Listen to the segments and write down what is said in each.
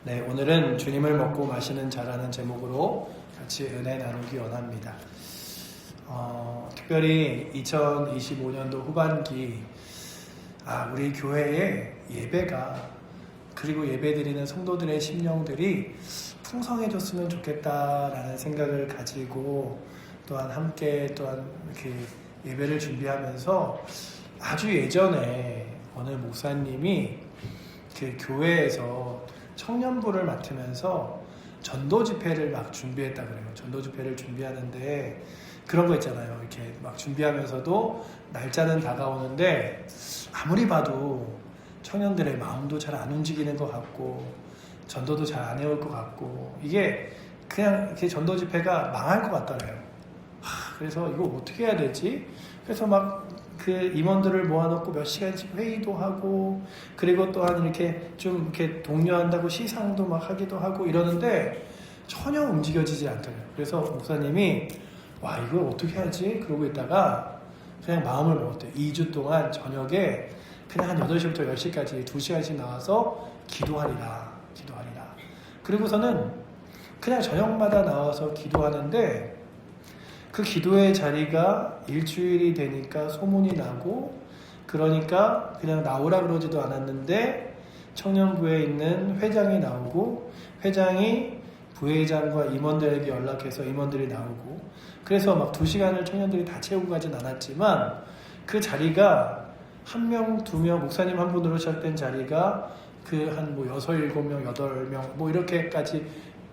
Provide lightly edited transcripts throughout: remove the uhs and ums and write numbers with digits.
네, 오늘은 주님을 먹고 마시는 자라는 제목으로 같이 은혜 나누기 원합니다. 특별히 2025년도 후반기 우리 교회의 예배가 그리고 예배드리는 성도들의 심령들이 풍성해졌으면 좋겠다라는 생각을 가지고 또한 함께 이렇게 예배를 준비하면서 아주 예전에 어느 목사님이 그 교회에서 청년부를 맡으면서 전도 집회를 막 준비했다 그래요. 전도 집회를 준비하는데 그런 거 있잖아요. 이렇게 막 준비하면서도 날짜는 다가오는데 아무리 봐도 청년들의 마음도 잘 안 움직이는 것 같고 전도도 잘 안 해올 것 같고 이게 그냥 이렇게 전도 집회가 망할 것 같더래요. 그래서 이거 어떻게 해야 되지? 그래서 막 그 임원들을 모아놓고 몇 시간씩 회의도 하고 그리고 또한 이렇게 좀 이렇게 독려한다고 시상도 막 하기도 하고 이러는데 전혀 움직여지지 않더래요. 그래서 목사님이 이걸 어떻게 하지? 그러고 있다가 그냥 마음을 먹었대요. 2주 동안 저녁에 그냥 한 8시부터 10시까지 2시간씩 나와서 기도하리라. 그리고서는 그냥 저녁마다 나와서 기도하는데 그 기도의 자리가 일주일이 되니까 소문이 나고 그러니까 그냥 나오라 그러지도 않았는데 청년부에 있는 회장이 나오고 회장이 부회장과 임원들에게 연락해서 임원들이 나오고 그래서 막 2시간을 청년들이 다 채우고 가진 않았지만 그 자리가 1명, 2명, 목사님 한 분으로 시작된 자리가 그 한 6, 7명, 8명 이렇게까지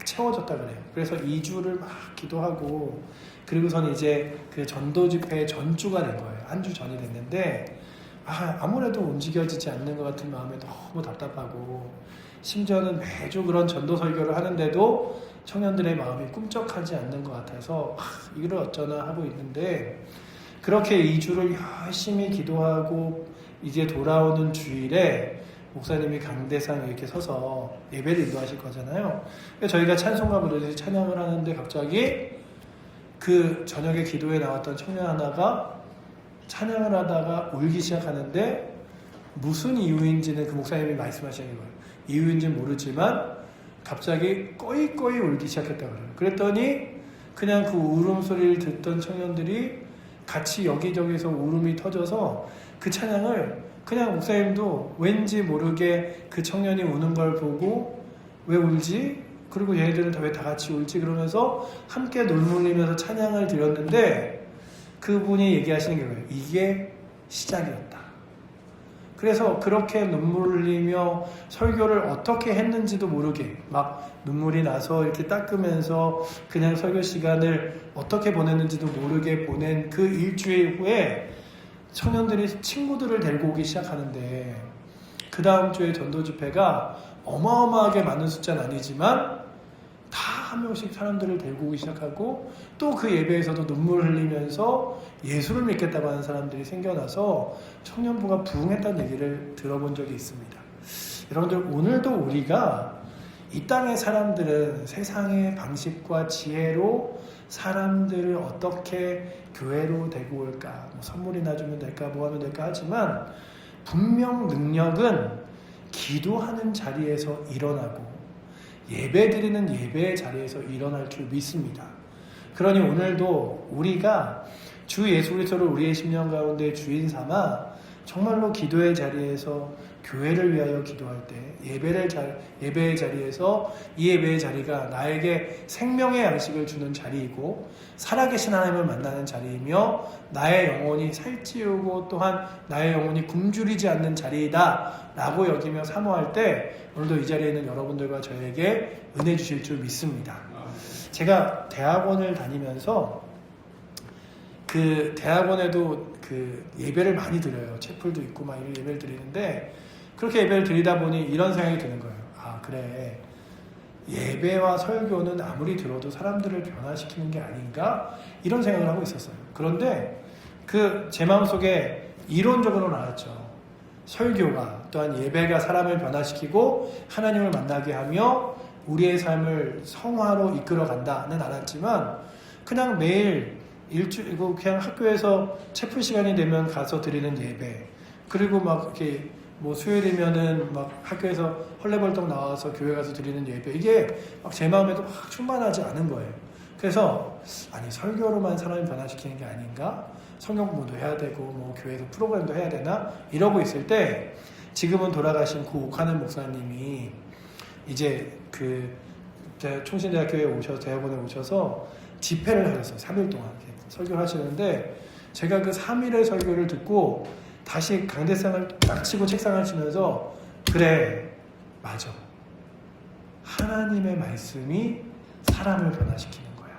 채워졌다 그래요. 그래서 2주를 막 기도하고 그리고선 이제 그 전도 집회 전주가 된 거예요. 한 주 전이 됐는데 아무래도 움직여지지 않는 것 같은 마음에 너무 답답하고 심지어는 매주 그런 전도 설교를 하는데도 청년들의 마음이 꿈쩍하지 않는 것 같아서 이걸 어쩌나 하고 있는데 그렇게 2주를 열심히 기도하고 이제 돌아오는 주일에 목사님이 강대상 이렇게 서서 예배를 인도하실 거잖아요. 저희가 찬송가 부르듯이 찬양을 하는데 갑자기 그 저녁에 기도에 나왔던 청년 하나가 찬양을 하다가 울기 시작하는데 무슨 이유인지는 그 목사님이 말씀하시는 거예요. 이유인지는 모르지만 갑자기 꺼이꺼이 울기 시작했다고 그래요. 그랬더니 그냥 그 울음소리를 듣던 청년들이 같이 여기저기서 울음이 터져서 그 찬양을 그냥 목사님도 왠지 모르게 그 청년이 우는 걸 보고 왜 울지? 그리고 얘네들은 왜 다 같이 울지? 그러면서 함께 눈물 흘리면서 찬양을 드렸는데 그분이 얘기하시는 게 뭐예요? 이게 시작이었다. 그래서 그렇게 눈물 흘리며 설교를 어떻게 했는지도 모르게 막 눈물이 나서 이렇게 닦으면서 그냥 설교 시간을 어떻게 보냈는지도 모르게 보낸 그 일주일 후에 청년들이 친구들을 데리고 오기 시작하는데 그 다음 주에 전도 집회가 어마어마하게 많은 숫자는 아니지만 다 한 명씩 사람들을 데리고 오기 시작하고 또 그 예배에서도 눈물 흘리면서 예수를 믿겠다고 하는 사람들이 생겨나서 청년부가 부흥했다는 얘기를 들어본 적이 있습니다. 여러분들 오늘도 우리가 이 땅의 사람들은 세상의 방식과 지혜로 사람들을 어떻게 교회로 데리고 올까 선물이나 주면 될까 뭐 하면 될까 하지만 분명 능력은 기도하는 자리에서 일어나고 예배드리는 예배의 자리에서 일어날 줄 믿습니다. 그러니 오늘도 우리가 주 예수 그리스도를 우리의 심령 가운데 주인 삼아 정말로 기도의 자리에서 교회를 위하여 기도할 때 예배의 자리에서 이 예배의 자리가 나에게 생명의 양식을 주는 자리이고 살아계신 하나님을 만나는 자리이며 나의 영혼이 살찌우고 또한 나의 영혼이 굶주리지 않는 자리이다 라고 여기며 사모할 때 오늘도 이 자리에 있는 여러분들과 저에게 은혜 주실 줄 믿습니다. 제가 대학원을 다니면서 그 대학원에도 그 예배를 많이 드려요. 채플도 있고 막 이런 예배를 드리는데 그렇게 예배를 드리다 보니 이런 생각이 드는 거예요. 그래. 예배와 설교는 아무리 들어도 사람들을 변화시키는 게 아닌가? 이런 생각을 하고 있었어요. 그런데 제 마음속에 이론적으로는 알았죠. 설교가 또한 예배가 사람을 변화시키고 하나님을 만나게 하며 우리의 삶을 성화로 이끌어 간다는 알았지만 그냥 매일 일주일 그냥 학교에서 채플 시간이 되면 가서 드리는 예배 그리고 막 이렇게 뭐 수요일이면은 막 학교에서 헐레벌떡 나와서 교회 가서 드리는 예배, 이게 막 제 마음에도 막 충만하지 않은 거예요. 그래서 아니 설교로만 사람을 변화시키는 게 아닌가? 성경 공부도 해야 되고 뭐 교회에서 프로그램도 해야 되나? 이러고 있을 때 지금은 돌아가신 고 옥하는 목사님이 이제 그 총신대학교에 오셔서 대학원에 오셔서 집회를 하셨어요. 3일 동안 설교를 하시는데 제가 그 3일의 설교를 듣고 다시 강대상을 딱 치고 책상을 치면서 그래 맞아, 하나님의 말씀이 사람을 변화시키는 거야.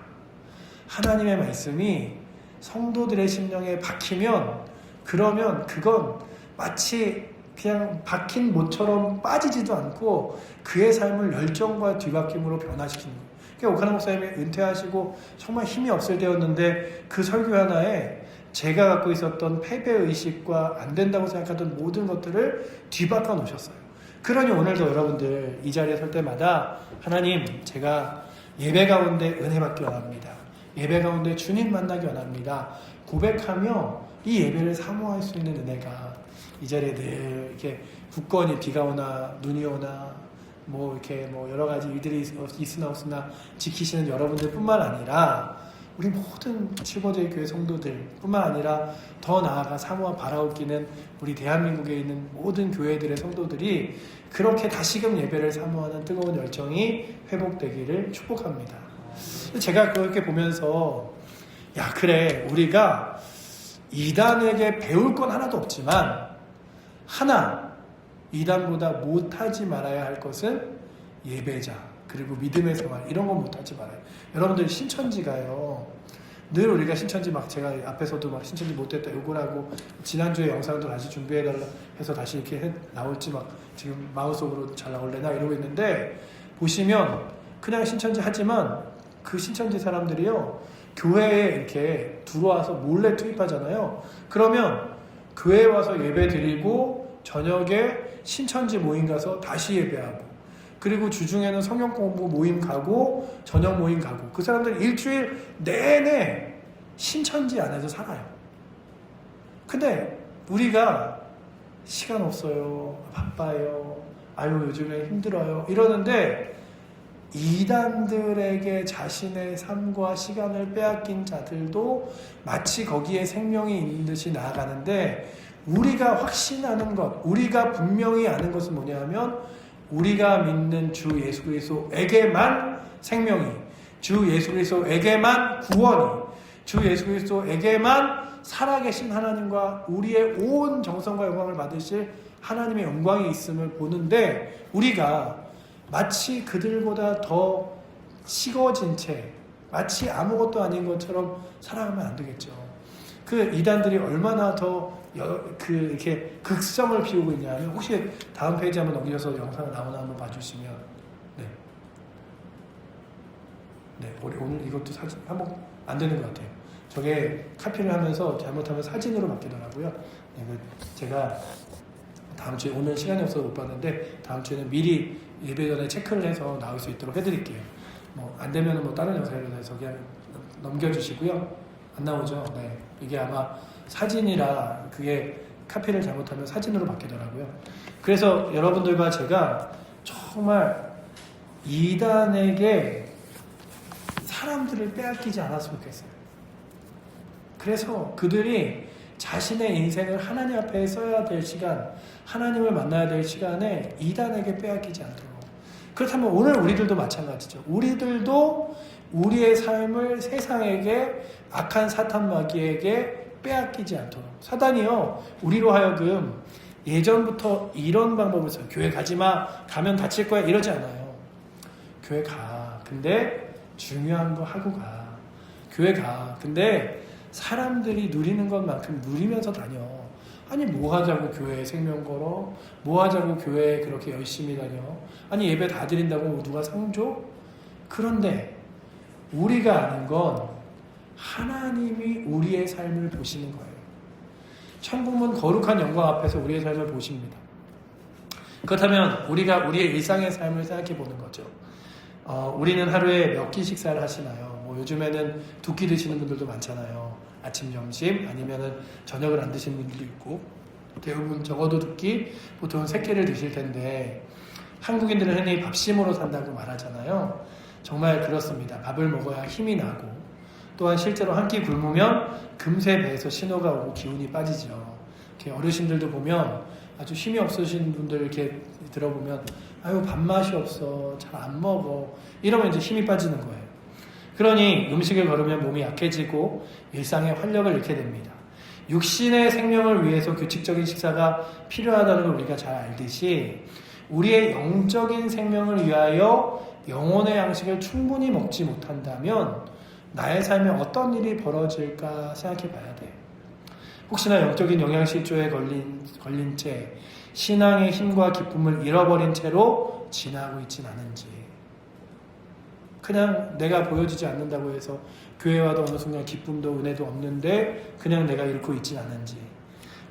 하나님의 말씀이 성도들의 심령에 박히면 그러면 그건 마치 그냥 박힌 못처럼 빠지지도 않고 그의 삶을 열정과 뒤바뀜으로 변화시키는 거예요. 그러니까 오카나 목사님이 은퇴하시고 정말 힘이 없을 때였는데 그 설교 하나에 제가 갖고 있었던 패배의식과 안 된다고 생각하던 모든 것들을 뒤바꿔 놓으셨어요. 그러니 오늘도 여러분들 이 자리에 설 때마다 하나님, 제가 예배 가운데 은혜 받기 원합니다. 예배 가운데 주님 만나기 원합니다. 고백하며 이 예배를 사모할 수 있는 은혜가 이 자리에 늘 이렇게 굳건히 비가 오나 눈이 오나 뭐 이렇게 뭐 여러 가지 일들이 있으나 없으나 지키시는 여러분들 뿐만 아니라 우리 모든 칠보제일 교회 성도들 뿐만 아니라 더 나아가 사모와 바라옵기는 우리 대한민국에 있는 모든 교회들의 성도들이 그렇게 다시금 예배를 사모하는 뜨거운 열정이 회복되기를 축복합니다. 제가 그렇게 보면서 야 그래, 우리가 이단에게 배울 건 하나도 없지만 하나, 이단보다 못하지 말아야 할 것은 예배자 그리고 믿음의 생활, 이런 건 못하지 말아요. 여러분들 신천지가요, 늘 우리가 신천지 막 제가 앞에서도 막 신천지 못됐다 욕을 하고 지난주에 영상도 다시 준비해달라 해서 다시 이렇게 나올지 막 지금 마음속으로 잘 나올래나 이러고 있는데, 보시면 그냥 신천지 하지만 그 신천지 사람들이요 교회에 이렇게 들어와서 몰래 투입하잖아요. 그러면 교회에 와서 예배 드리고 저녁에 신천지 모임 가서 다시 예배하고, 그리고 주중에는 성경 공부 모임 가고 저녁 모임 가고, 그 사람들 일주일 내내 신천지 안에서 살아요. 근데 우리가 시간 없어요, 바빠요, 아유 요즘에 힘들어요 이러는데, 이단들에게 자신의 삶과 시간을 빼앗긴 자들도 마치 거기에 생명이 있는 듯이 나아가는데, 우리가 확신하는 것, 우리가 분명히 아는 것은 뭐냐면 우리가 믿는 주 예수 그리스도에게만 생명이, 주 예수 그리스도에게만 구원이, 주 예수 그리스도에게만 살아계신 하나님과 우리의 온 정성과 영광을 받으실 하나님의 영광이 있음을 보는데, 우리가 마치 그들보다 더 식어진 채 마치 아무것도 아닌 것처럼 살아가면 안 되겠죠. 그 이단들이 얼마나 더 이렇게 극성을 피우고 있냐면, 혹시 다음 페이지 한번 넘겨서 영상 나오나 한번 봐주시면, 네, 오늘 이것도 사진 한번 안 되는 것 같아요. 저게 카피를 하면서 잘못하면 사진으로 바뀌더라고요. 네, 제가 다음 주에, 오늘 시간이 없어서 못 봤는데 다음 주에는 미리 예배 전에 체크를 해서 나올 수 있도록 해드릴게요. 뭐 안 되면 뭐 다른 영상으로 해서 그냥 넘겨주시고요. 안 나오죠? 네, 이게 아마 사진이라 그게 카피를 잘못하면 사진으로 바뀌더라고요. 그래서 여러분들과 제가 정말 이단에게 사람들을 빼앗기지 않았으면 좋겠어요. 그래서 그들이 자신의 인생을 하나님 앞에 써야 될 시간, 하나님을 만나야 될 시간에 이단에게 빼앗기지 않도록. 그렇다면 오늘 우리들도 마찬가지죠. 우리들도 우리의 삶을 세상에게, 악한 사탄 마귀에게 빼앗기지 않도록. 사단이요, 우리로 하여금 예전부터 이런 방법을 써요. 교회 가지마, 가면 다칠 거야, 이러지 않아요. 교회 가, 근데 중요한 거 하고 가. 교회 가, 근데 사람들이 누리는 것만큼 누리면서 다녀. 아니 뭐 하자고 교회에 생명 걸어? 뭐 하자고 교회에 그렇게 열심히 다녀? 아니 예배 다 드린다고 누가 상 줘? 그런데 우리가 아는 건 하나님이 우리의 삶을 보시는 거예요. 천국은 거룩한 영광 앞에서 우리의 삶을 보십니다. 그렇다면 우리가 우리의 일상의 삶을 생각해 보는 거죠. 우리는 하루에 몇 끼 식사를 하시나요? 뭐 요즘에는 2끼 드시는 분들도 많잖아요. 아침, 점심, 아니면은 저녁을 안 드시는 분들도 있고. 대부분 적어도 두 끼, 보통은 세 끼를 드실 텐데 한국인들은 흔히 밥심으로 산다고 말하잖아요. 정말 그렇습니다. 밥을 먹어야 힘이 나고 또한 실제로 한 끼 굶으면 금세 배에서 신호가 오고 기운이 빠지죠. 이렇게 어르신들도 보면 아주 힘이 없으신 분들 이렇게 들어보면 아유 밥맛이 없어, 잘 안 먹어, 이러면 이제 힘이 빠지는 거예요. 그러니 음식을 거르면 몸이 약해지고 일상의 활력을 잃게 됩니다. 육신의 생명을 위해서 규칙적인 식사가 필요하다는 걸 우리가 잘 알듯이 우리의 영적인 생명을 위하여 영혼의 양식을 충분히 먹지 못한다면 나의 삶에 어떤 일이 벌어질까 생각해 봐야 돼요. 혹시나 영적인 영양실조에 걸린 채 신앙의 힘과 기쁨을 잃어버린 채로 지나고 있진 않은지, 그냥 내가 보여지지 않는다고 해서 교회 와도 어느 순간 기쁨도 은혜도 없는데 그냥 내가 잃고 있진 않은지,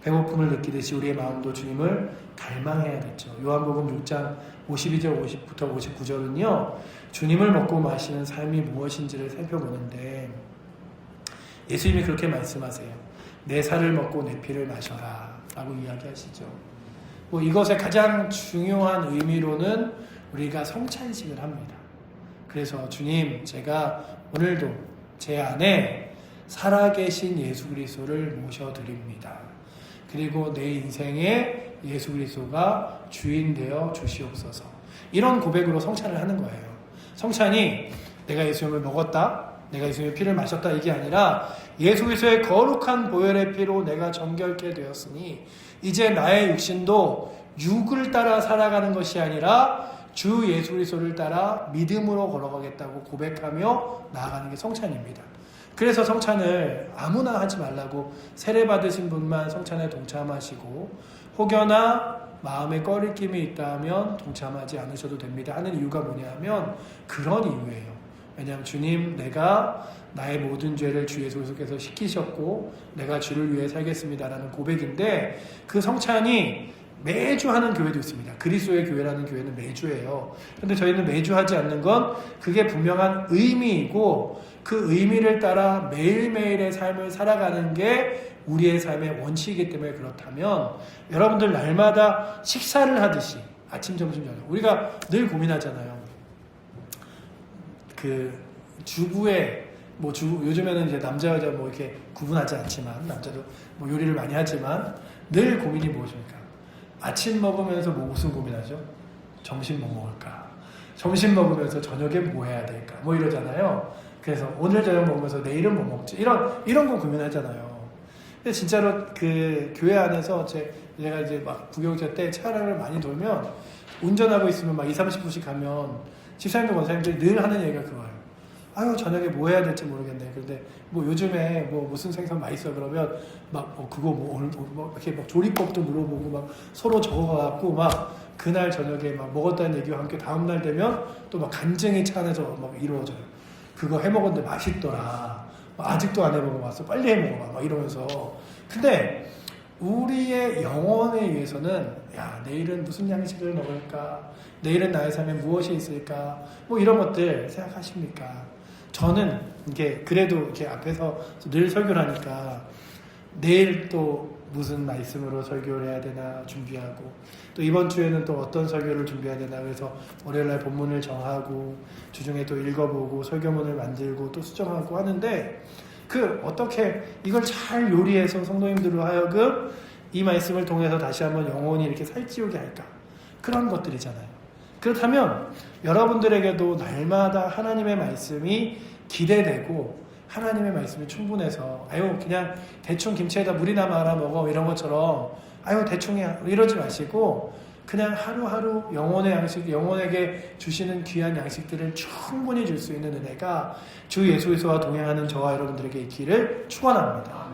배고픔을 느끼듯이 우리의 마음도 주님을 갈망해야겠죠. 요한복음 6장 52절 50부터 59절은요. 주님을 먹고 마시는 삶이 무엇인지를 살펴보는데 예수님이 그렇게 말씀하세요. 내 살을 먹고 내 피를 마셔라 라고 이야기하시죠. 이것의 가장 중요한 의미로는 우리가 성찬식을 합니다. 그래서 주님, 제가 오늘도 제 안에 살아계신 예수 그리스도를 모셔드립니다. 그리고 내 인생에 예수 그리스도가 주인 되어 주시옵소서. 이런 고백으로 성찬을 하는 거예요. 성찬이 내가 예수님을 먹었다, 내가 예수님의 피를 마셨다 이게 아니라 예수 그리스도의 거룩한 보혈의 피로 내가 정결케 되었으니 이제 나의 육신도 육을 따라 살아가는 것이 아니라 주 예수 그리스도를 따라 믿음으로 걸어가겠다고 고백하며 나아가는 게 성찬입니다. 그래서 성찬을 아무나 하지 말라고 세례 받으신 분만 성찬에 동참하시고 혹여나 마음에 꺼리낌이 있다면 동참하지 않으셔도 됩니다 하는 이유가 뭐냐면 그런 이유예요. 왜냐하면 주님, 내가 나의 모든 죄를 주 예수 그리스도께서 시키셨고 내가 주를 위해 살겠습니다라는 고백인데, 그 성찬이 매주 하는 교회도 있습니다. 그리스도의 교회라는 교회는 매주 해요. 그런데 저희는 매주 하지 않는 건 그게 분명한 의미이고 그 의미를 따라 매일매일의 삶을 살아가는 게 우리의 삶의 원칙이기 때문에 그렇다면 여러분들 날마다 식사를 하듯이 아침, 점심, 저녁 우리가 늘 고민하잖아요. 그 주부의 요즘에는 이제 남자 여자 이렇게 구분하지 않지만 남자도 요리를 많이 하지만 늘 고민이 무엇입니까? 아침 먹으면서 무슨 고민하죠? 점심 뭐 먹을까? 점심 먹으면서 저녁에 뭐 해야 될까? 이러잖아요. 그래서 오늘 저녁 먹으면서 내일은 뭐 먹지? 이런 거 고민하잖아요. 근데 진짜로 그 교회 안에서 제가 이제 부교육자 때 차량을 많이 돌면 운전하고 있으면 20-30분씩 가면 집사님들 원사님들이 늘 하는 얘기가 그거예요. 아유, 저녁에 뭐 해야 될지 모르겠네. 근데 요즘에 무슨 생선 맛있어 그러면 이렇게 조리법도 물어보고 서로 적어갖고 그날 저녁에 먹었다는 얘기와 함께 다음날 되면 또 간증이 차 안에서 이루어져요. 그거 해 먹었는데 맛있더라. 아직도 안 해 먹어봤어. 빨리 해 먹어봐. 이러면서. 근데 우리의 영혼에 위해서는 내일은 무슨 양식을 먹을까? 내일은 나의 삶에 무엇이 있을까? 이런 것들 생각하십니까? 저는 그래도 이렇게 앞에서 늘 설교를 하니까 내일 또 무슨 말씀으로 설교를 해야 되나 준비하고 또 이번 주에는 또 어떤 설교를 준비해야 되나 그래서 월요일날 본문을 정하고 주중에 또 읽어보고 설교문을 만들고 또 수정하고 하는데 어떻게 이걸 잘 요리해서 성도님들로 하여금 이 말씀을 통해서 다시 한번 영혼이 이렇게 살찌우게 할까? 그런 것들이잖아요. 그렇다면 여러분들에게도 날마다 하나님의 말씀이 기대되고 하나님의 말씀이 충분해서 그냥 대충 김치에다 물이나 말아 먹어 이런 것처럼 대충이야 이러지 마시고 그냥 하루하루 영혼의 양식, 영혼에게 주시는 귀한 양식들을 충분히 줄 수 있는 은혜가 주 예수 그리스도와 동행하는 저와 여러분들에게 있기를 축원합니다.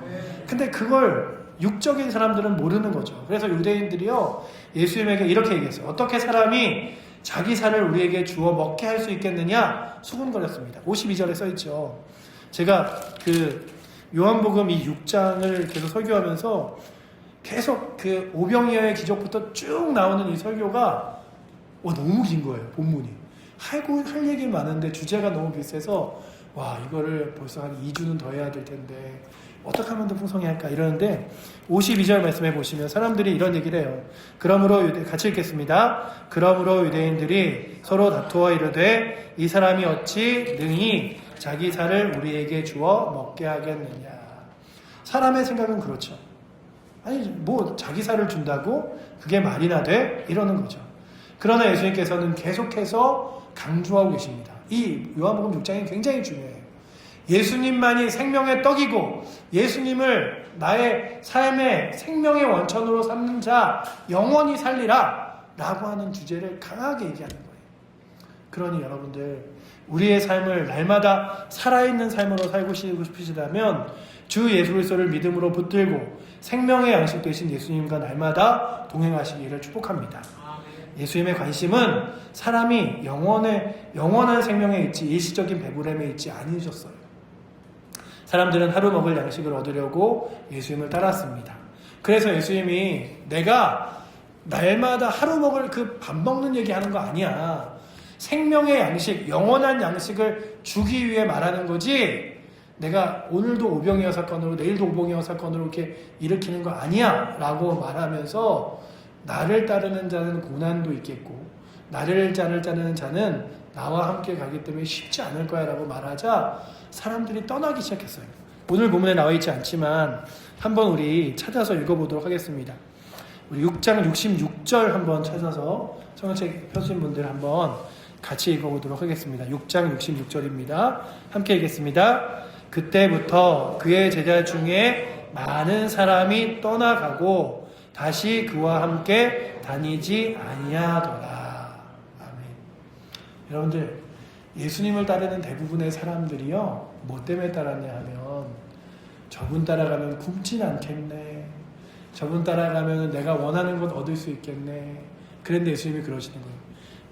근데 그걸 육적인 사람들은 모르는 거죠. 그래서 유대인들이요 예수님에게 이렇게 얘기했어요. 어떻게 사람이 자기 살을 우리에게 주어 먹게 할 수 있겠느냐 수군거렸습니다. 52절에 써있죠. 제가 요한복음 이 6장을 계속 설교하면서 계속 오병이어의 기적부터 쭉 나오는 이 설교가 너무 긴 거예요. 본문이 할 얘기 많은데 주제가 너무 비슷해서 이거를 벌써 한 2주는 더 해야 될 텐데 어떻게 하면 더 풍성히 할까 이러는데 52절 말씀해 보시면 사람들이 이런 얘기를 해요. 그러므로 같이 읽겠습니다. 그러므로 유대인들이 서로 다투어 이르되 이 사람이 어찌 능히 자기 살을 우리에게 주어 먹게 하겠느냐. 사람의 생각은 그렇죠. 아니 뭐 자기 살을 준다고 그게 말이나 돼? 이러는 거죠. 그러나 예수님께서는 계속해서 강조하고 계십니다. 이 요한복음 6장이 굉장히 중요해요. 예수님만이 생명의 떡이고 예수님을 나의 삶의 생명의 원천으로 삼는 자 영원히 살리라 라고 하는 주제를 강하게 얘기하는 거예요. 그러니 여러분들 우리의 삶을 날마다 살아있는 삶으로 살고 싶으시다면 주 예수 그리스도를 믿음으로 붙들고 생명의 양식 되신 예수님과 날마다 동행하시기를 축복합니다. 예수님의 관심은 사람이 영원한 생명에 있지 일시적인 배부름에 있지 않으셨어요. 사람들은 하루 먹을 양식을 얻으려고 예수님을 따랐습니다. 그래서 예수님이 내가 날마다 하루 먹을 그 밥 먹는 얘기하는 거 아니야. 생명의 양식, 영원한 양식을 주기 위해 말하는 거지 내가 오늘도 오병이어 사건으로 내일도 오병이어 사건으로 이렇게 일으키는 거 아니야 라고 말하면서 나를 따르는 자는 고난도 있겠고 나를 따르는 자는 나와 함께 가기 때문에 쉽지 않을 거야 라고 말하자 사람들이 떠나기 시작했어요. 오늘 본문에 나와 있지 않지만 한번 우리 찾아서 읽어보도록 하겠습니다. 우리 6장 66절 한번 찾아서 성경책 펴신 분들 한번 같이 읽어보도록 하겠습니다. 6장 66절입니다. 함께 읽겠습니다. 그때부터 그의 제자 중에 많은 사람이 떠나가고 다시 그와 함께 다니지 아니하더라. 아멘. 여러분들 예수님을 따르는 대부분의 사람들이요 뭐 때문에 따랐냐 하면 저분 따라가면 굶진 않겠네, 저분 따라가면 내가 원하는 것 얻을 수 있겠네. 그런데 예수님이 그러시는 거예요.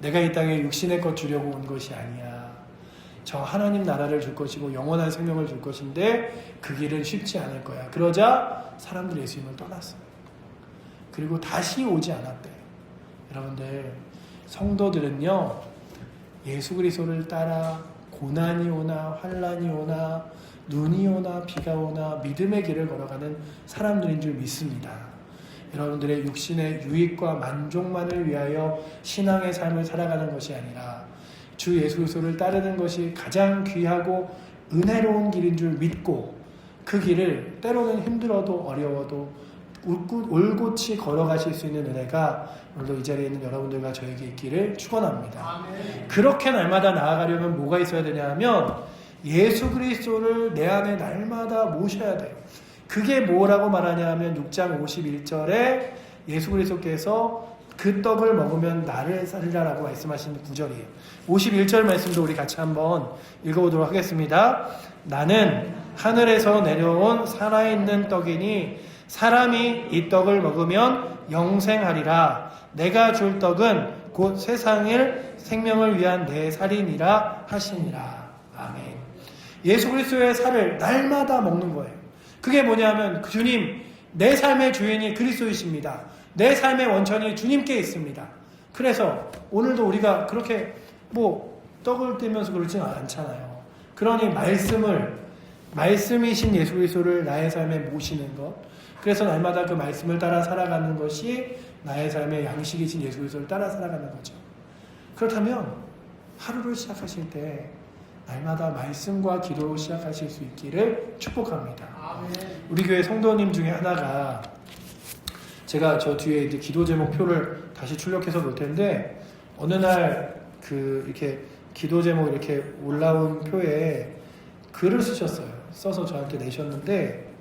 내가 이 땅에 육신의 것 주려고 온 것이 아니야. 저 하나님 나라를 줄 것이고 영원한 생명을 줄 것인데 그 길은 쉽지 않을 거야. 그러자 사람들이 예수님을 떠났어요. 그리고 다시 오지 않았대요. 여러분들 성도들은요 예수 그리스도를 따라 고난이 오나 환난이 오나 눈이 오나 비가 오나 믿음의 길을 걸어가는 사람들인 줄 믿습니다. 여러분들의 육신의 유익과 만족만을 위하여 신앙의 삶을 살아가는 것이 아니라 주 예수 그리스도를 따르는 것이 가장 귀하고 은혜로운 길인 줄 믿고 그 길을 때로는 힘들어도 어려워도 올곧이 걸어가실 수 있는 은혜가 오늘도 이 자리에 있는 여러분들과 저에게 있기를 축원합니다. 아멘. 그렇게 날마다 나아가려면 뭐가 있어야 되냐 하면 예수 그리스도를 내 안에 날마다 모셔야 돼요. 그게 뭐라고 말하냐 하면 6장 51절에 예수 그리스도께서 그 떡을 먹으면 나를 살리라라고 말씀하시는 구절이에요. 51절 말씀도 우리 같이 한번 읽어보도록 하겠습니다. 나는 하늘에서 내려온 살아있는 떡이니 사람이 이 떡을 먹으면 영생하리라. 내가 줄 떡은 곧 세상의 생명을 위한 내 살이니라 하시니라. 아멘. 예수 그리스도의 살을 날마다 먹는 거예요. 그게 뭐냐면 주님, 내 삶의 주인이 그리스도이십니다. 내 삶의 원천이 주님께 있습니다. 그래서 오늘도 우리가 그렇게 뭐 떡을 떼면서 그러지는 않잖아요. 그러니 말씀이신 예수 그리스도를 나의 삶에 모시는 것, 그래서 날마다 그 말씀을 따라 살아가는 것이 나의 삶의 양식이신 예수 그리스도를 따라 살아가는 거죠. 그렇다면 하루를 시작하실 때 날마다 말씀과 기도로 시작하실 수 있기를 축복합니다. 우리 교회 성도님 중에 하나가 제가 저 뒤에 이제 기도 제목 표를 다시 출력해서 놓을 텐데 어느 날 이렇게 기도 제목 이렇게 올라온 표에 글을 쓰셨어요. 써서 저한테 내셨는데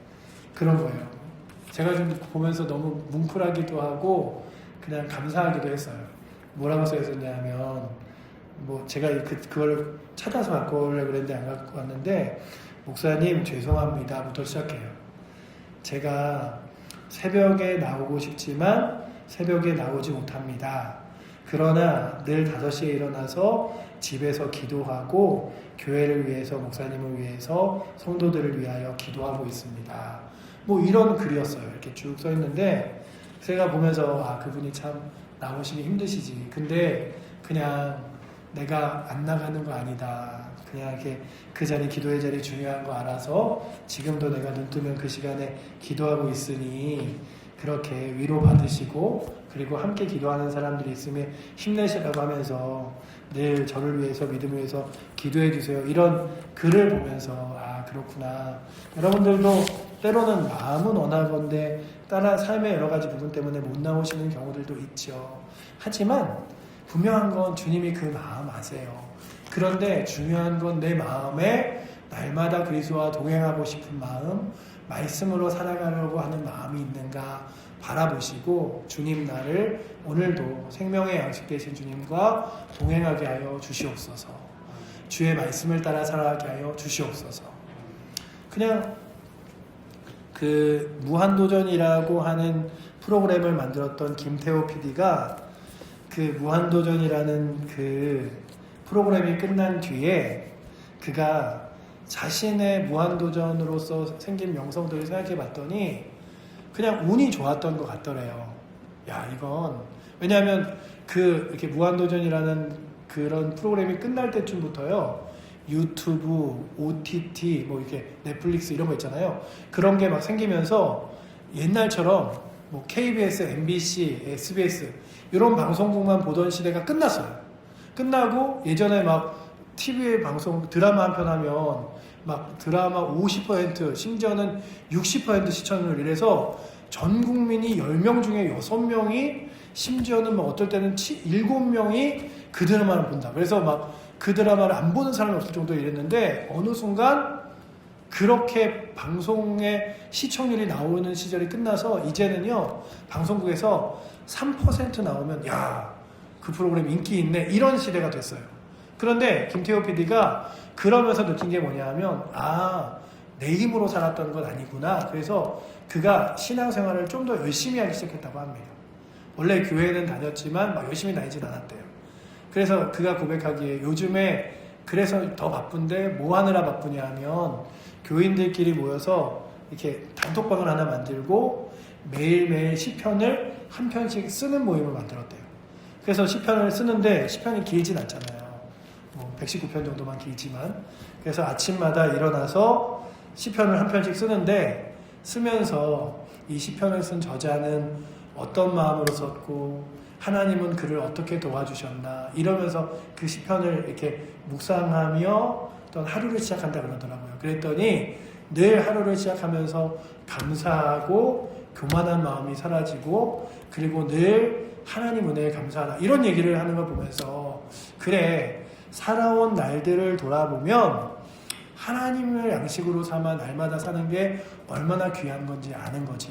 그런 거예요. 제가 좀 보면서 너무 뭉클하기도 하고 그냥 감사하기도 했어요. 뭐라고 써있었냐면 뭐 제가 그걸 찾아서 갖고 오려고 그랬는데 안 갖고 왔는데 목사님 죄송합니다부터 시작해요. 제가 새벽에 나오고 싶지만 새벽에 나오지 못합니다. 그러나 늘 5시에 일어나서 집에서 기도하고 교회를 위해서 목사님을 위해서 성도들을 위하여 기도하고 있습니다. 뭐 이런 글이었어요. 이렇게 쭉 써 있는데 제가 보면서 그분이 참 나오시기 힘드시지. 근데 그냥 내가 안 나가는 거 아니다. 그냥 이렇게 그 자리, 기도의 자리 중요한 거 알아서 지금도 내가 눈 뜨면 그 시간에 기도하고 있으니 그렇게 위로받으시고 그리고 함께 기도하는 사람들이 있으면 힘내시라고 하면서 늘 저를 위해서 믿음을 위해서 기도해 주세요. 이런 글을 보면서 아 그렇구나. 여러분들도 때로는 마음은 원하건대 따라 삶의 여러 가지 부분 때문에 못 나오시는 경우들도 있죠. 하지만 분명한 건 주님이 그 마음 아세요. 그런데 중요한 건 내 마음에 날마다 그리스도와 동행하고 싶은 마음, 말씀으로 살아가려고 하는 마음이 있는가 바라보시고 주님 나를 오늘도 생명의 양식 되신 주님과 동행하게 하여 주시옵소서. 주의 말씀을 따라 살아가게 하여 주시옵소서. 그냥 그 무한도전이라고 하는 프로그램을 만들었던 김태호 PD가 그 무한도전이라는 그 프로그램이 끝난 뒤에 그가 자신의 무한도전으로서 생긴 명성들을 생각해 봤더니 그냥 운이 좋았던 것 같더래요. 야, 이건 왜냐하면 그 이렇게 무한도전이라는 그런 프로그램이 끝날 때쯤부터요. 유튜브, OTT, 뭐 이렇게 넷플릭스 이런 거 있잖아요. 그런 게 막 생기면서 옛날처럼 뭐 KBS, MBC, SBS 이런 방송국만 보던 시대가 끝났어요. 끝나고 예전에 막 TV에 방송 드라마 한 편 하면 막 드라마 50% 심지어는 60% 시청률 이래서 전 국민이 10명 중에 6명이 심지어는 뭐 어떨 때는 7명이 그 드라마를 본다. 그래서 막 그 드라마를 안 보는 사람이 없을 정도로 이랬는데 어느 순간 그렇게 방송의 시청률이 나오는 시절이 끝나서 이제는요 방송국에서 3% 나오면 야, 그 프로그램 인기 있네 이런 시대가 됐어요. 그런데 김태호 PD가 그러면서 느낀 게 뭐냐 하면 아, 내 힘으로 살았던 건 아니구나. 그래서 그가 신앙생활을 좀 더 열심히 하기 시작했다고 합니다. 원래 교회는 다녔지만 막 열심히 다니진 않았대요. 그래서 그가 고백하기에 요즘에 그래서 더 바쁜데 뭐 하느라 바쁘냐 하면 교인들끼리 모여서 이렇게 단톡방을 하나 만들고 매일매일 시편을 한 편씩 쓰는 모임을 만들었대요. 그래서 시편을 쓰는데 시편이 길진 않잖아요. 뭐 119편 정도만 길지만 그래서 아침마다 일어나서 시편을 한 편씩 쓰는데 쓰면서 이 시편을 쓴 저자는 어떤 마음으로 썼고 하나님은 그를 어떻게 도와주셨나 이러면서 그 시편을 이렇게 묵상하며 어떤 하루를 시작한다 그러더라고요. 그랬더니 늘 하루를 시작하면서 감사하고 교만한 마음이 사라지고 그리고 늘 하나님 은혜에 감사하라 이런 얘기를 하는 걸 보면서 그래 살아온 날들을 돌아보면 하나님을 양식으로 삼아 날마다 사는 게 얼마나 귀한 건지 아는 거지.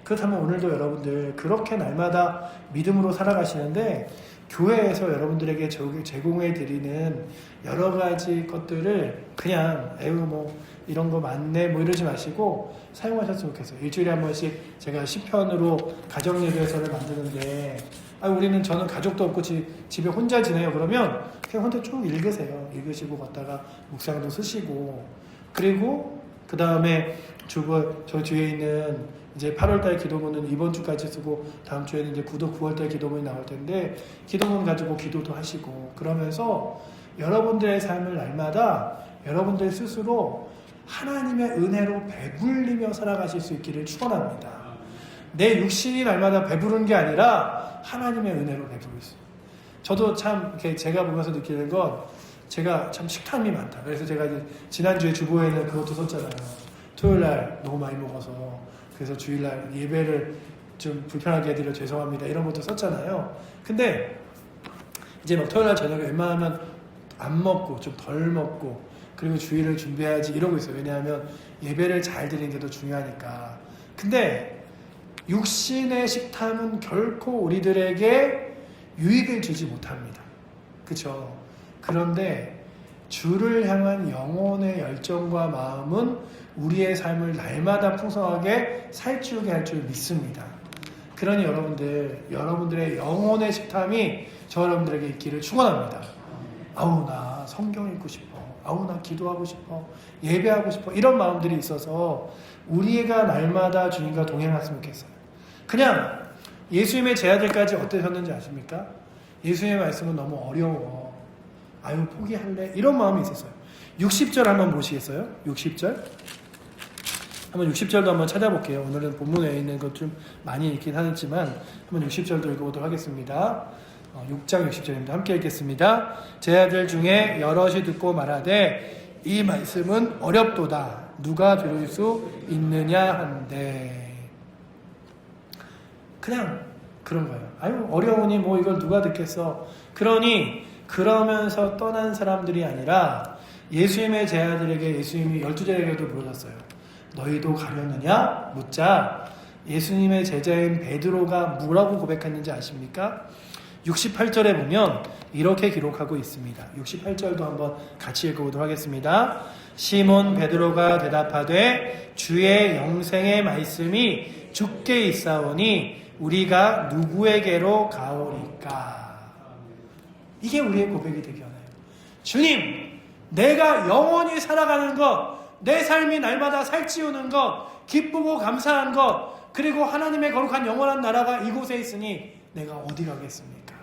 그렇다면 오늘도 여러분들 그렇게 날마다 믿음으로 살아가시는데 교회에서 여러분들에게 제공해 드리는 여러 가지 것들을 그냥 에휴 뭐 이런 거 많네 뭐 이러지 마시고 사용하셨으면 좋겠어요. 일주일에 한 번씩 제가 시편으로 가정예배서를 만드는데 우리는 저는 가족도 없고 집에 혼자 지내요. 그러면 그냥 혼자 쭉 읽으세요. 읽으시고 걷다가 묵상도 쓰시고 그리고 그 다음에 저 뒤에 있는 이제 8월달 기도문은 이번 주까지 쓰고 다음 주에는 이제 9월달 기도문이 나올 텐데 기도문 가지고 기도도 하시고 그러면서 여러분들의 삶을 날마다 여러분들 스스로 하나님의 은혜로 배불리며 살아가실 수 있기를 축원합니다. 내 육신이 날마다 배부른 게 아니라 하나님의 은혜로 배부를 수. 저도 참 이렇게 제가 보면서 느끼는 건 제가 참 식탐이 많다. 그래서 제가 이제 지난주에 주보에는 그것도 썼잖아요. 토요일날 너무 많이 먹어서 그래서 주일날 예배를 좀 불편하게 해드려 죄송합니다 이런 것도 썼잖아요. 근데 이제 막 토요일날 저녁에 웬만하면 안 먹고 좀 덜 먹고 그리고 주일을 준비해야지 이러고 있어요. 왜냐하면 예배를 잘 드리는 게 더 중요하니까. 근데 육신의 식탐은 결코 우리들에게 유익을 주지 못합니다. 그렇죠? 그런데 주를 향한 영혼의 열정과 마음은 우리의 삶을 날마다 풍성하게 살찌우게 할 줄 믿습니다. 그러니 여러분들의 영혼의 식탐이 저 여러분들에게 있기를 축원합니다. 아우 나 성경 읽고 싶어. 아우 나 기도하고 싶어. 예배하고 싶어. 이런 마음들이 있어서 우리가 날마다 주님과 동행했으면 좋겠어요. 그냥 예수님의 제자들까지 어떠셨는지 아십니까? 예수님의 말씀은 너무 어려워. 아유 포기할래 이런 마음이 있었어요. 60절 한번 보시겠어요? 60절 한번 60절도 한번 찾아볼게요. 오늘은 본문에 있는 것 좀 많이 읽긴 하지만 한번 60절도 읽어보도록 하겠습니다. 6장 60절입니다. 함께 읽겠습니다. 제 아들 중에 여럿이 듣고 말하되 이 말씀은 어렵도다. 누가 들을 수 있느냐 한데. 그냥 그런 거예요. 아유 어려우니 뭐 이걸 누가 듣겠어. 그러면서 떠난 사람들이 아니라 예수님의 제자들에게 예수님이 12제자에게도 물으셨어요. 너희도 가려느냐? 묻자 예수님의 제자인 베드로가 뭐라고 고백했는지 아십니까? 68절에 보면 이렇게 기록하고 있습니다. 68절도 한번 같이 읽어보도록 하겠습니다. 시몬 베드로가 대답하되 주의 영생의 말씀이 주께 있사오니 우리가 누구에게로 가오리까? 이게 우리의 고백이 되기 원해요. 주님, 내가 영원히 살아가는 것, 내 삶이 날마다 살찌우는 것, 기쁘고 감사한 것, 그리고 하나님의 거룩한 영원한 나라가 이곳에 있으니 내가 어디 가겠습니까?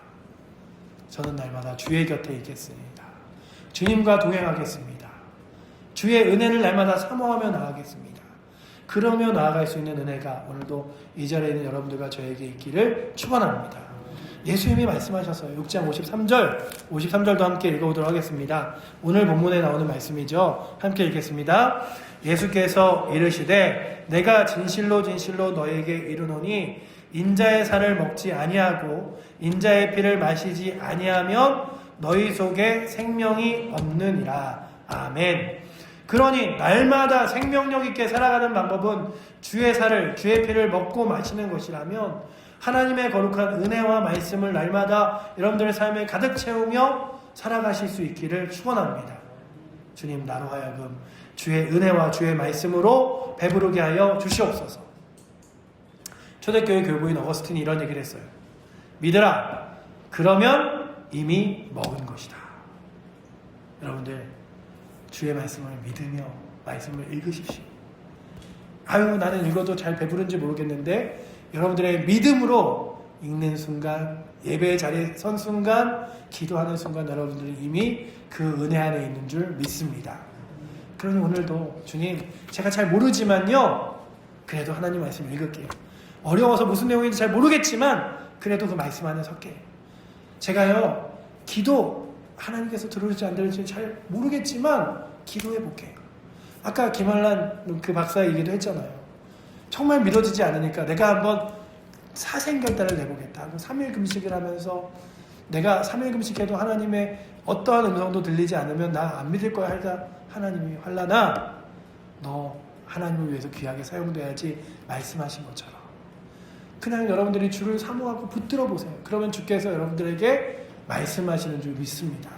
저는 날마다 주의 곁에 있겠습니다. 주님과 동행하겠습니다. 주의 은혜를 날마다 사모하며 나아가겠습니다. 그러며 나아갈 수 있는 은혜가 오늘도 이 자리에 있는 여러분들과 저에게 있기를 축원합니다. 예수님이 말씀하셨어요. 6장 53절도 함께 읽어보도록 하겠습니다. 오늘 본문에 나오는 말씀이죠. 함께 읽겠습니다. 예수께서 이르시되 내가 진실로 진실로 너에게 이르노니 인자의 살을 먹지 아니하고 인자의 피를 마시지 아니하면 너희 속에 생명이 없느니라. 아멘. 그러니 날마다 생명력 있게 살아가는 방법은 주의 살을, 주의 피를 먹고 마시는 것이라면 하나님의 거룩한 은혜와 말씀을 날마다 여러분들의 삶에 가득 채우며 살아가실 수 있기를 축원합니다. 주님, 나로 하여금 주의 은혜와 주의 말씀으로 배부르게 하여 주시옵소서. 초대교회 교부인 어거스틴이 이런 얘기를 했어요. 믿으라. 그러면 이미 먹은 것이다. 여러분들 주의 말씀을 믿으며 말씀을 읽으십시오. 아유 나는 읽어도 잘 배부른지 모르겠는데 여러분들의 믿음으로 읽는 순간, 예배의 자리에 선 순간, 기도하는 순간 여러분들이 이미 그 은혜 안에 있는 줄 믿습니다. 그러니 오늘도 주님, 제가 잘 모르지만요, 그래도 하나님 말씀 읽을게요. 어려워서 무슨 내용인지 잘 모르겠지만 그래도 그 말씀 안에 섰게요. 제가요, 기도 하나님께서 들을지 안 들을지 잘 모르겠지만 기도해 볼게요. 아까 김한란 그 박사 얘기도 했잖아요. 정말 믿어지지 않으니까 내가 한번 사생결단을 내보겠다. 3일 금식을 하면서 내가 3일 금식해도 하나님의 어떠한 음성도 들리지 않으면 나 안 믿을 거야 하자 하나님이 환란아 너 하나님을 위해서 귀하게 사용돼야지 말씀하신 것처럼 그냥 여러분들이 주를 사모하고 붙들어 보세요. 그러면 주께서 여러분들에게 말씀하시는 줄 믿습니다.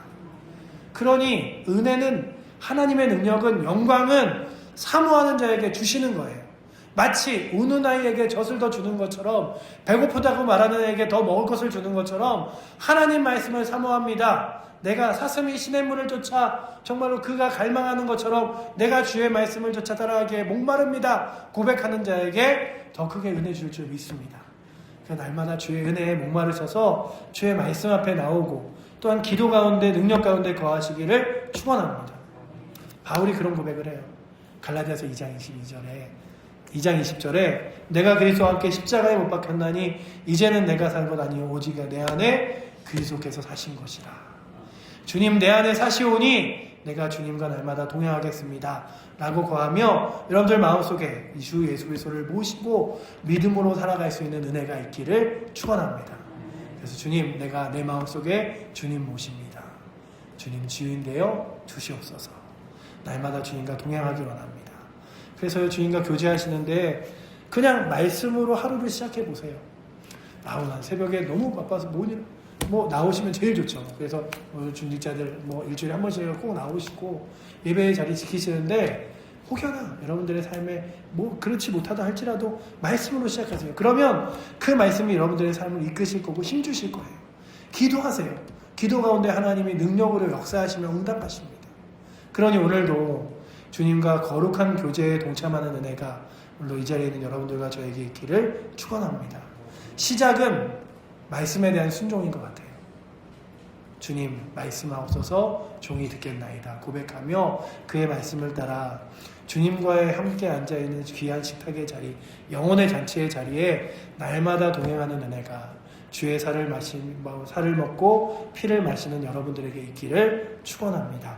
그러니 은혜는 하나님의 능력은 영광은 사모하는 자에게 주시는 거예요. 마치 우는 아이에게 젖을 더 주는 것처럼 배고프다고 말하는 아이에게 더 먹을 것을 주는 것처럼 하나님 말씀을 사모합니다. 내가 사슴이 시냇물을 쫓아 정말로 그가 갈망하는 것처럼 내가 주의 말씀을 쫓아 따라가기에 목마릅니다. 고백하는 자에게 더 크게 은혜 줄 줄 믿습니다. 날마다 주의 은혜에 목마르셔서 주의 말씀 앞에 나오고 또한 기도 가운데 능력 가운데 거하시기를 축원합니다. 바울이 그런 고백을 해요. 갈라디아서 2장 20절에 내가 그리스도와 함께 십자가에 못 박혔나니 이제는 내가 산 것 아니요 오직 내 안에 그리스도께서 사신 것이라. 주님 내 안에 사시오니 내가 주님과 날마다 동행하겠습니다 라고 거하며 여러분들 마음속에 주 예수 그리스도를 모시고 믿음으로 살아갈 수 있는 은혜가 있기를 축원합니다. 그래서 주님 내가 내 마음속에 주님 모십니다. 주님 주인 되어 주시옵소서. 날마다 주님과 동행하기 원합니다. 그래서 주님과 교제하시는데 그냥 말씀으로 하루를 시작해 보세요. 난 새벽에 너무 바빠서 뭐 나오시면 제일 좋죠. 그래서 중직자들 일주일에 한 번씩 꼭 나오시고 예배의 자리 지키시는데 혹여나 여러분들의 삶에 그렇지 못하다 할지라도 말씀으로 시작하세요. 그러면 그 말씀이 여러분들의 삶을 이끄실 거고 힘주실 거예요. 기도하세요. 기도 가운데 하나님이 능력으로 역사하시며 응답하십니다. 그러니 오늘도 주님과 거룩한 교제에 동참하는 은혜가 물론 이 자리에 있는 여러분들과 저에게 있기를 축원합니다. 시작은 말씀에 대한 순종인 것 같아요. 주님 말씀하옵소서 종이 듣겠나이다 고백하며 그의 말씀을 따라 주님과의 함께 앉아있는 귀한 식탁의 자리, 영혼의 잔치의 자리에 날마다 동행하는 은혜가 주의 살을 먹고 피를 마시는 여러분들에게 있기를 축원합니다.